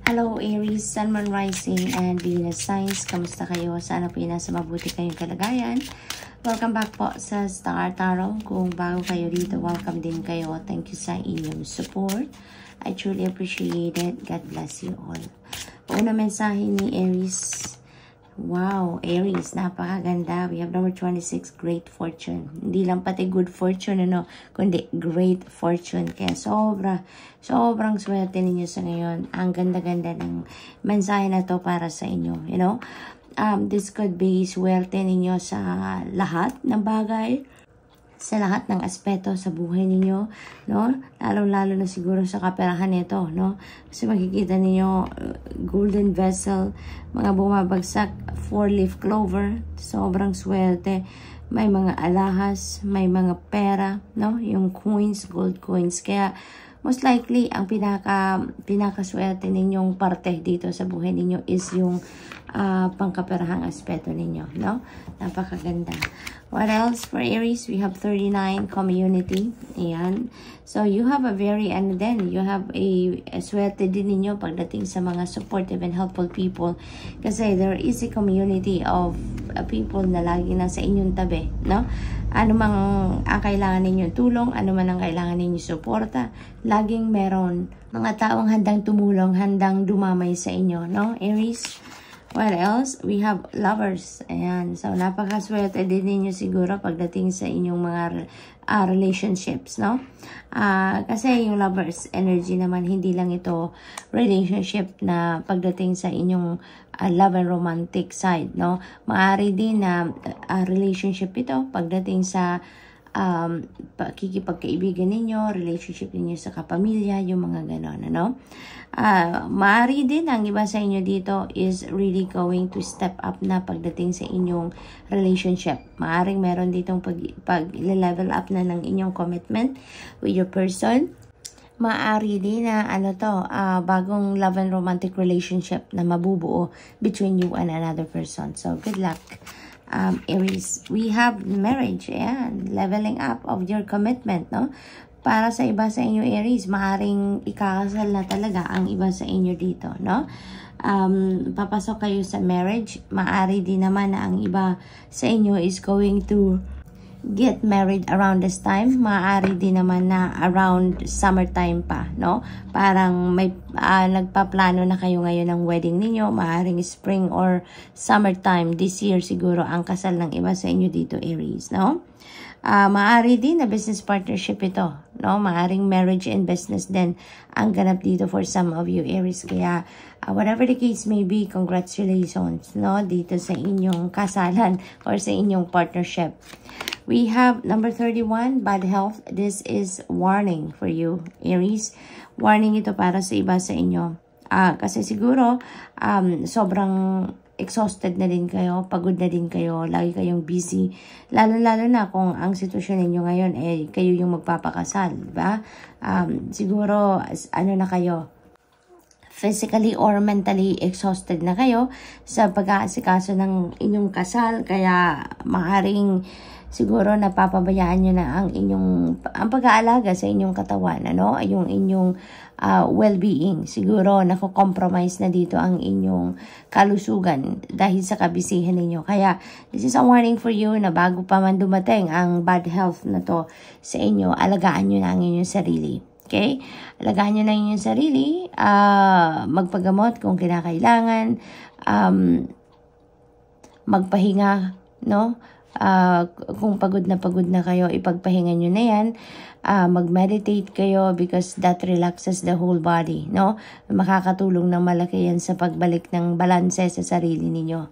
Hello Aries, Sun, Moon, Rising, and Venus signs. Kamusta kayo? Sana po nasa mabuti kayong kalagayan. Welcome back po sa Star Tarot. Kung bago kayo dito, welcome din kayo. Thank you sa inyong support. I truly appreciate it. God bless you all. Una mensahe ni Aries. Wow, Aries, napakaganda. We have number 26, Great Fortune. Hindi lang pati good fortune, kundi great fortune. Kaya sobrang swerte ninyo sa ngayon. Ang ganda-ganda ng mensahe na to para sa inyo, this could be swerte ninyo sa lahat ng bagay, sa lahat ng aspeto sa buhay ninyo, Lalo-lalo na siguro sa kaperahan nito, Kasi makikita ninyo, golden vessel, mga bumabagsak, 4-leaf clover, sobrang swerte. May mga alahas, may mga pera, Yung coins, gold coins. Kaya, most likely, ang pinakaswerte ninyong parte dito sa buhay ninyo is yung pangkaperahang aspeto ninyo, Napakaganda. What else for Aries? We have 39, community. Ayan. So, you have a very, you have a swerte din ninyo pagdating sa mga supportive and helpful people. Kasi there is a community of people na lagi nasa inyong tabi, Ano mang ang kailangan ninyong tulong, ano man ang kailangan ninyong suporta, laging meron mga taong handang tumulong, handang dumamay sa inyo, Aries? What else? We have lovers. Ayan. So, napakaswerte din ninyo siguro pagdating sa inyong mga relationships, Kasi yung lovers energy naman, hindi lang ito relationship na pagdating sa inyong love and romantic side, Maaari din na relationship ito pagdating sa pakikipagkaibigan ninyo, relationship ninyo sa kapamilya, yung mga ganon, Maaari din ang iba sa inyo dito is really going to step up na pagdating sa inyong relationship. Maaring meron ditong pag-level up na ng inyong commitment with your person. Maaari din na bagong love and romantic relationship na mabubuo between you and another person. So, good luck. Aries, we have marriage, ayan, leveling up of your commitment, Para sa iba sa inyo, Aries, maaring ikakasal na talaga ang iba sa inyo dito, Papasok kayo sa marriage, maari din naman na ang iba sa inyo is going to get married around this time. Maaari din naman na around summertime pa, Parang may nagpaplano na kayo ngayon ng wedding ninyo. Maaring spring or summertime this year siguro ang kasal ng iba sa inyo dito, Aries, Maaari din na business partnership ito, Maaring marriage and business din ang ganap dito for some of you, Aries. Kaya, whatever the case may be, congratulations, dito sa inyong kasalan or sa inyong partnership. We have number 31, bad health. This is warning for you, Aries. Warning ito para sa iba sa inyo. Kasi siguro, sobrang exhausted na din kayo, pagod na din kayo, lagi kayong busy. Lalo-lalo na kung ang sitwasyon ninyo ngayon, kayo yung magpapakasal, diba? Siguro, na kayo, physically or mentally exhausted na kayo sa pag-aasikaso ng inyong kasal. Kaya, maaaring siguro napapabayaan nyo na ang pag-aalaga sa inyong katawan, yung inyong well-being. Siguro nako-compromise na dito ang inyong kalusugan dahil sa kabisihan ninyo. Kaya this is a warning for you na bago pa man dumating ang bad health na to sa inyo, alagaan nyo na ang inyong sarili. Okay? Alagaan nyo na ang inyong sarili, magpagamot kung kinakailangan, magpahinga, kung pagod na kayo, ipagpahinga nyo na yan. Mag-meditate kayo because that relaxes the whole body, Makakatulong ng malaki yan sa pagbalik ng balanse sa sarili ninyo.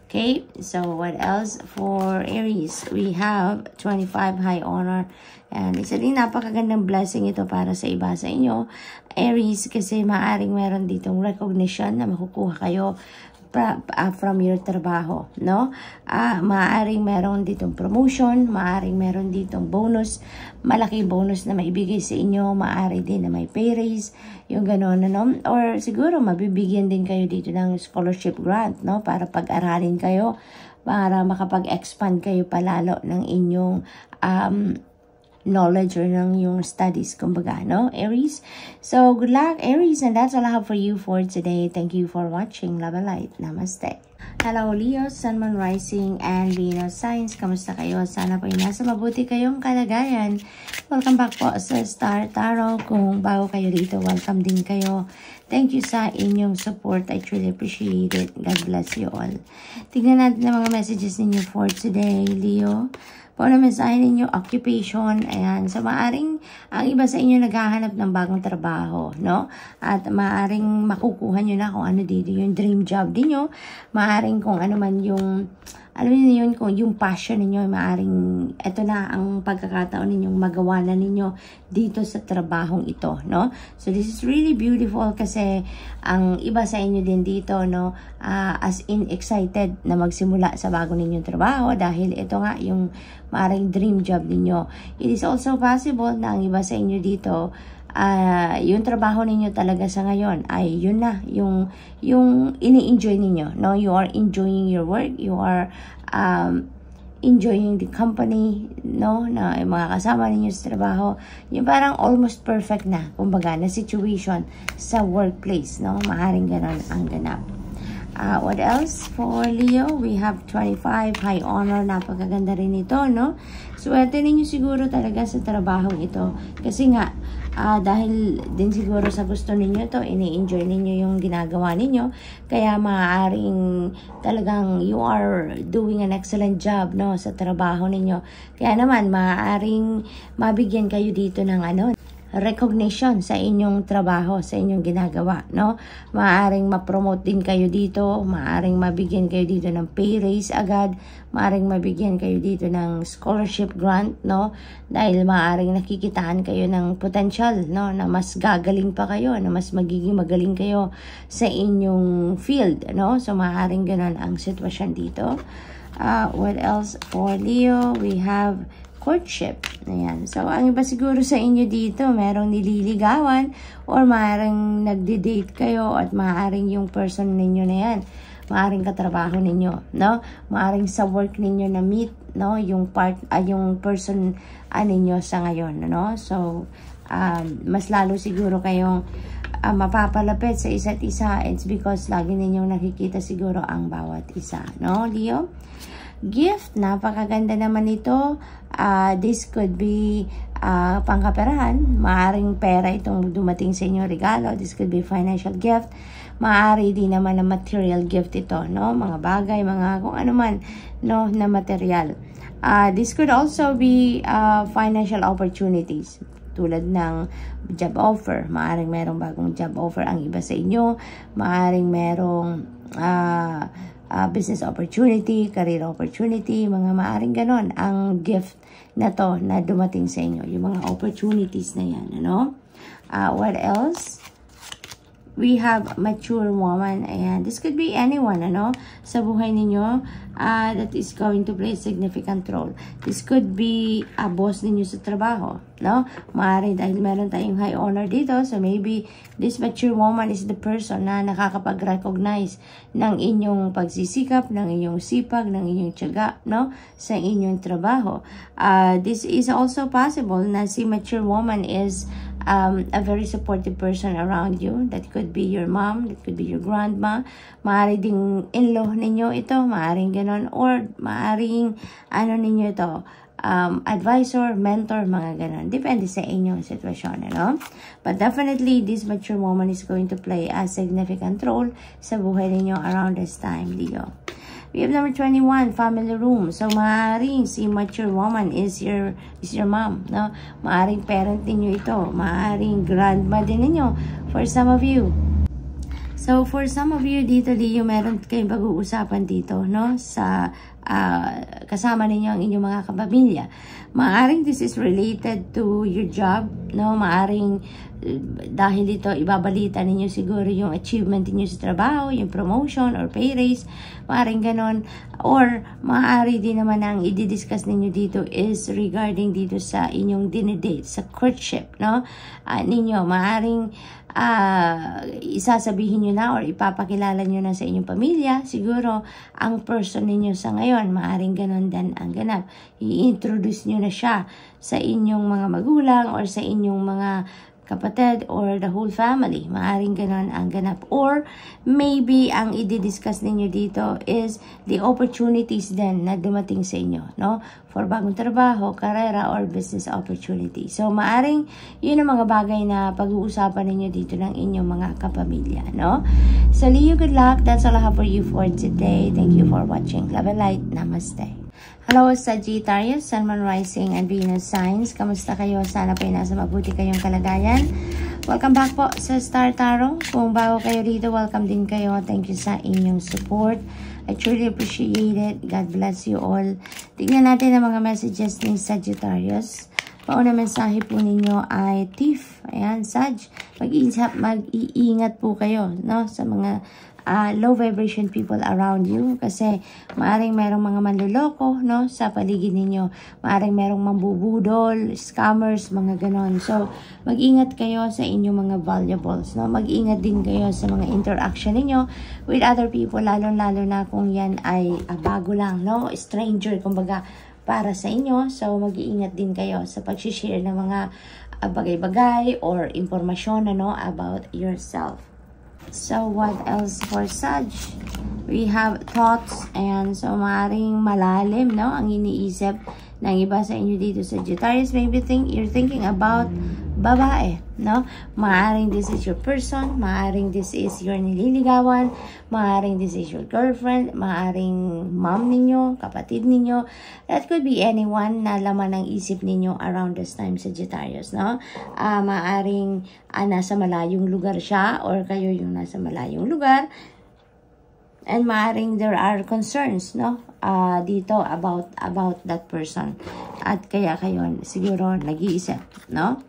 Okay, so what else for Aries? We have 25, high honor. And isa din napakagandang blessing ito para sa iba sa inyo, Aries, kasi maaring meron ditong recognition na makukuha kayo from your trabaho, Maaring meron ditong promotion, maaring meron ditong bonus, malaki bonus na maibigay sa inyo, maaari din na may pay raise, yung gano'n, Or siguro mabibigyan din kayo dito ng scholarship grant, para pag-aralin kayo, para makapag-expand kayo palalo ng inyong knowledge or ng yung studies, kumbaga, no, Aries? So, good luck, Aries, and that's all I have for you for today. Thank you for watching. Love and light. Namaste. Hello, Leo, Sun, Moon, Rising, and Venus signs. Kamusta kayo? Sana po nasa mabuti kayong kalagayan. Welcome back po sa Star Tarot. Kung bago kayo dito, welcome din kayo. Thank you sa inyong support. I truly appreciate it. God bless you all. Tignan natin ang mga messages ninyo for today, Leo. Kung ano mensahe ninyo, occupation, ayan. So, maaring ang iba sa inyo naghahanap ng bagong trabaho, no? At maaring makukuha nyo na kung ano dito yung dream job niyo. Maaring kung ano man yung, alam niyo yun, kung yung passion ninyo, maaring ito na ang pagkakataon ninyong magawa na ninyo dito sa trabahong ito, no? So, this is really beautiful kasi ang iba sa inyo din dito, no? As in excited na magsimula sa bago ninyong trabaho dahil ito nga yung maaring dream job ninyo. It is also possible na ang iba sa inyo dito, yung trabaho ninyo talaga sa ngayon ay yun na, yung ini-enjoy ninyo, no? You are enjoying your work, you are enjoying the company, no? Na yung mga kasama ninyo sa trabaho, yung parang almost perfect na, kumbaga, na situation sa workplace, no? Maaaring ganon ang ganap. What else for Leo? We have 25, high honor. Napakaganda rin ito, no? Swerte ninyo siguro talaga sa trabahong ito. Kasi nga, dahil din siguro sa gusto ninyo to, ini-enjoy ninyo yung ginagawa ninyo. Kaya maaaring talagang you are doing an excellent job, no? Sa trabaho ninyo. Kaya naman, maaaring mabigyan kayo dito ng ano, recognition sa inyong trabaho, sa inyong ginagawa, no? Maaring ma-promote din kayo dito, maaring mabigyan kayo dito ng pay raise agad, maaring mabigyan kayo dito ng scholarship grant, no? Dahil maaring nakikitaan kayo ng potential, no? Na mas gagaling pa kayo, na mas magiging magaling kayo sa inyong field, no? So, maaring ganun ang sitwasyon dito. What else for Leo? We have courtship. Ayan. So, ang iba siguro sa inyo dito, merong nililigawan or maaaring nagde-date kayo at maaaring yung person ninyo na yan, maaaring katrabaho ninyo, no? Maaaring sa work ninyo na meet, no? Yung person ninyo sa ngayon, no? So, mas lalo siguro kayong mapapalapit sa isa't isa. It's because lagi ninyong nakikita siguro ang bawat isa, no, Leo? Gift, napakaganda naman ito. This could be pangkaperahan. Maaring pera itong dumating sa inyong regalo. This could be financial gift. Maaari din naman na material gift ito, no? Mga bagay, mga kung ano man, no, na material. This could also be financial opportunities. Tulad ng job offer. Maaring merong bagong job offer ang iba sa inyo. Maaring merong business opportunity, career opportunity, mga maaring ganon ang gift na to na dumating sa inyo. Yung mga opportunities na yan, ano? What else? We have mature woman. Ayan. This could be anyone, ano? Sa buhay ninyo that is going to play a significant role. This could be a boss ninyo sa trabaho, no? Maaari dahil meron tayong high honor dito. So, maybe this mature woman is the person na nakakapag-recognize ng inyong pagsisikap, ng inyong sipag, ng inyong tiyaga, no? Sa inyong trabaho. This is also possible na si mature woman is a very supportive person around you. That could be your mom, that could be your grandma. Maaari ding in-law ninyo ito, maaring ganon, or maaring ano ninyo ito, advisor, mentor, mga ganon. Depende sa inyong sitwasyon, ano? But definitely, this mature woman is going to play a significant role sa buhay ninyo around this time, Leo. We have number 21, family room. So, maaaring si mature woman is your mom, no? Maaaring parent ninyo ito. Maaaring grandma din ninyo for some of you. So, for some of you dito, Leo, meron kayong pag-uusapan dito, no? Sa kasama ninyo ang inyong mga kapamilya. Maaring this is related to your job, no? Maaring dahil dito ibabalita ninyo siguro yung achievement niyo sa trabaho, yung promotion or pay raise, maaring ganon. Or maaari din naman ang i-discuss ninyo dito is regarding dito sa inyong dinedate, sa courtship, no? Ninyo, maaring isasabihin nyo na or ipapakilala nyo na sa inyong pamilya siguro ang person ninyo sa ngayon ngayon. Maaring ganon din ang ganap. I-introduce nyo na siya sa inyong mga magulang or sa inyong mga kapatid or the whole family. Maaring ganon ang ganap. Or maybe ang i-discuss ninyo dito is the opportunities din na dumating sa inyo, no? For bagong trabaho, karera, or business opportunity. So, maaring yun ang mga bagay na pag-uusapan ninyo dito ng inyong mga kapamilya, no? So, Leo, good luck. That's all I have for you for today. Thank you for watching. Love and light. Namaste. Hello, Sagittarius, Sun, Moon, Rising, and Venus signs. Kamusta kayo? Sana po nasa mabuti kayong kalagayan. Welcome back po sa Star Tarot. Kung bago kayo dito, welcome din kayo. Thank you sa inyong support. I truly appreciate it. God bless you all. Tignan natin ang mga messages ni Sagittarius. Pauna mensahe po ninyo ay Thief. Ayan, Sag. Mag-iingat po kayo, no? Sa mga low vibration people around you kasi maaring merong mga manloloko, no, sa paligid ninyo. Maaring merong mambubudol, scammers, mga ganon. So, mag-ingat kayo sa inyong mga valuables, no? Mag-ingat din kayo sa mga interaction ninyo with other people, lalo-lalo na kung yan ay bago lang, no? Stranger, kumbaga, para sa inyo. So, mag-iingat din kayo sa pag-share ng mga bagay-bagay or impormasyon, ano, about yourself. So, what else for Sag? We have thoughts, and so maaring malalim, no, ang iniisip ng iba sa inyo dito sa Sagittarius. Maybe you're thinking about babae, no? Maaring this is your person, maaring this is your nililigawan, maaring this is your girlfriend, maaring mom ninyo, kapatid ninyo. That could be anyone na laman ng isip ninyo around this time, Sagittarius, no? Maaring nasa malayong lugar siya or kayo yung nasa malayong lugar. And maaring there are concerns, no? Dito about that person. At kaya kayo siguro nag-iisip, no?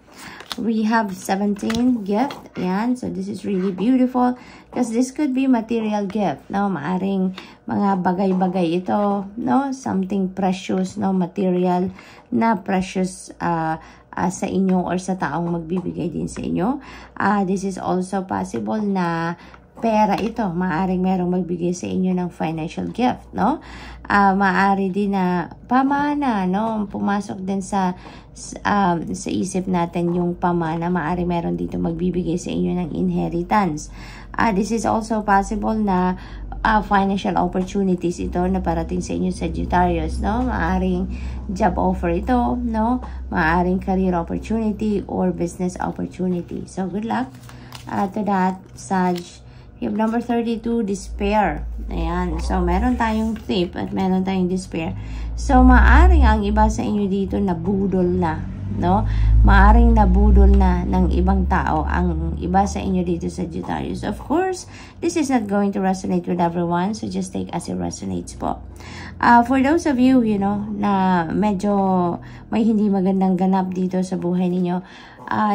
We have 17 gift. Yan. So, this is really beautiful. Because this could be material gift, no? Maaring mga bagay-bagay ito, no? Something precious, no? Material na precious sa inyo or sa taong magbibigay din sa inyo. This is also possible na pera ito. Maaring merong magbigay sa inyo ng financial gift, no? Maari din na pamana, no? Pumasok din sa isip natin yung pamana. Maari meron dito magbibigay sa inyo ng inheritance. This is also possible na financial opportunities ito na parating sa inyo, Sagittarius, no? Maaring job offer ito, no? Maaring career opportunity or business opportunity. So, good luck to that, Sag. You have number 32, despair. Ayan. So, meron tayong Thief at meron tayong despair. So, maaring ang iba sa inyo dito nabudol na, no? Maaring nabudol na ng ibang tao ang iba sa inyo dito sa Sagittarius. Of course, this is not going to resonate with everyone. So, just take as it resonates po. For those of you, you know, na medyo may hindi magandang ganap dito sa buhay ninyo,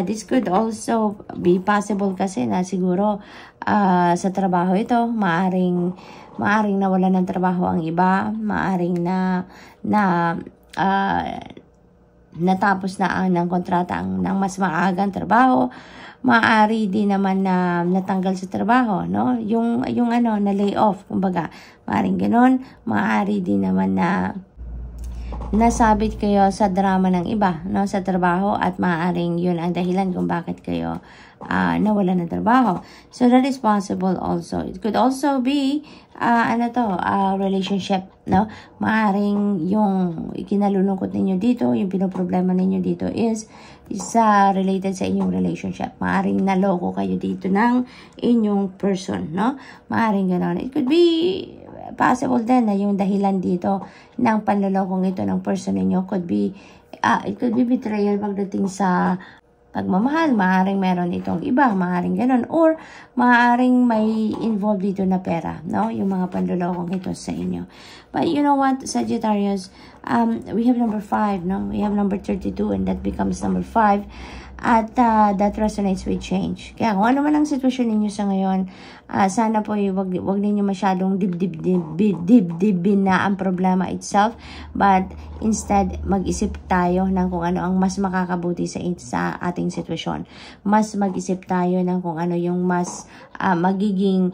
this could also be possible kasi na siguro sa trabaho ito, maaring nawala ng trabaho ang iba, maaring natapos na ng kontrata ng mas maagang trabaho, maaari din naman na natanggal sa trabaho, no? Yung ano, na lay off, kumbaga, maaring ganon, maaari din naman na nasabit kayo sa drama ng iba, no, sa trabaho, at maaaring yun ang dahilan kung bakit kayo nawala ng trabaho. So that is possible also. It could also be relationship, no? Maaaring yung ikinalulungkot ninyo dito, yung pinoproblema ninyo dito is related sa inyong relationship. Maaaring naloko kayo dito ng inyong person, no? Maaaring gano'n. It could be possible din na yung dahilan dito ng panlolokong ito ng person ninyo could be it could be betrayal pagdating sa pagmamahal. Maaaring meron itong iba, maaaring ganon, or maaaring may involved dito na pera, no? Yung mga panlolokong ito sa inyo. But you know what, Sagittarius, we have number 5, no? We have number 32 and that becomes number 5. At that resonates with change. Kaya kung ano man ang sitwasyon ninyo sa ngayon, sana po wag ninyo masyadong dibdibin na ang problema itself, but instead mag-isip tayo ng kung ano ang mas makakabuti sa ating sitwasyon. Mas mag-isip tayo ng kung ano yung mas magiging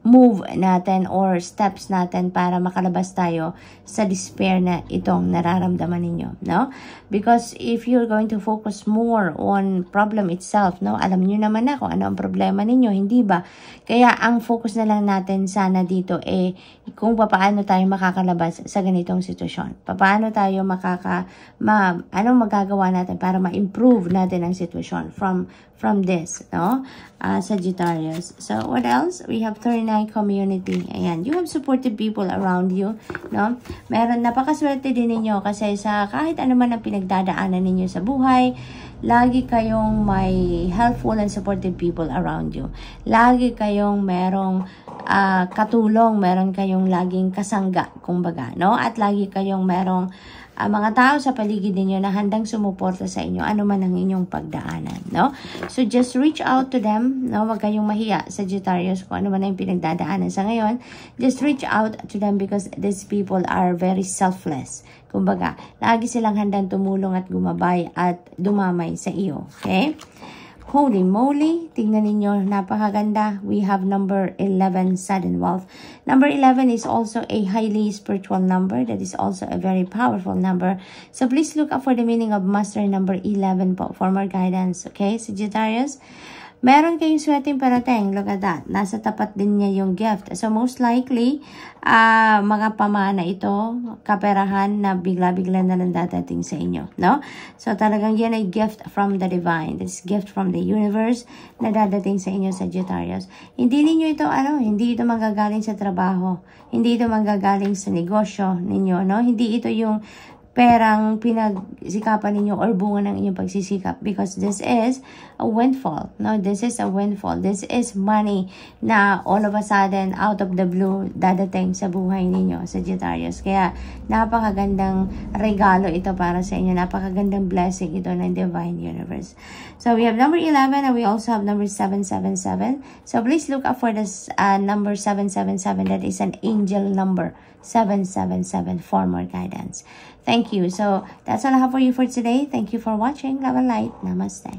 move natin or steps natin para makalabas tayo sa despair na itong nararamdaman ninyo, no? Because if you're going to focus more on problem itself, no? Alam niyo naman na kung ano ang problema ninyo, hindi ba? Kaya ang focus na lang natin sana dito kung paano tayo makakalabas sa ganitong sitwasyon. Paano tayo anong magagawa natin para ma-improve natin ang sitwasyon from this, no? Sagittarius. So, what else? We have 39 community. Ayan. You have supportive people around you, no? Napakaswerte din ninyo kasi sa kahit ano man ang pinagdadaanan ninyo sa buhay, lagi kayong may helpful and supportive people around you. Lagi kayong merong katulong, meron kayong laging kasangga, kumbaga, no? At lagi kayong merong mga tao sa paligid ninyo na handang sumuporta sa inyo, ano man ang inyong pagdaanan, no? So, just reach out to them, no? Huwag kayong mahiya, Sagittarius, kung ano man ang pinagdadaanan sa ngayon. Just reach out to them because these people are very selfless. Kumbaga, lagi silang handang tumulong at gumabay at dumamay sa iyo, okay? Holy moly, tingnan ninyo, napakaganda. We have number 11, sudden wealth. Number 11 is also a highly spiritual number. That is also a very powerful number. So please look up for the meaning of master number 11 po for more guidance. Okay, Sagittarius? Meron kayong swerteng parating. Look at that. Nasa tapat din niya yung gift. So most likely, mga pamana ito, kaperahan na bigla-bigla na lang dadating sa inyo, no? So talagang yan ay gift from the divine. This gift from the universe na dadating sa inyo, Sagittarius. Hindi ninyo ito, hindi ito manggagaling sa trabaho. Hindi ito manggagaling sa negosyo ninyo, no? Hindi ito yung perang pinagsikapan ninyo or bunga ng inyong pagsisikap, because this is a windfall, no? This is a windfall. This is money na all of a sudden, out of the blue, dadating sa buhay ninyo, Sagittarius. Kaya, napakagandang regalo ito para sa inyo. Napakagandang blessing ito ng Divine Universe. So, we have number 11 and we also have number 777. So, please look up for this number 777. That is an angel number. 777 for more guidance. Thank you. So, that's all I have for you for today. Thank you for watching. Love and light. Namaste.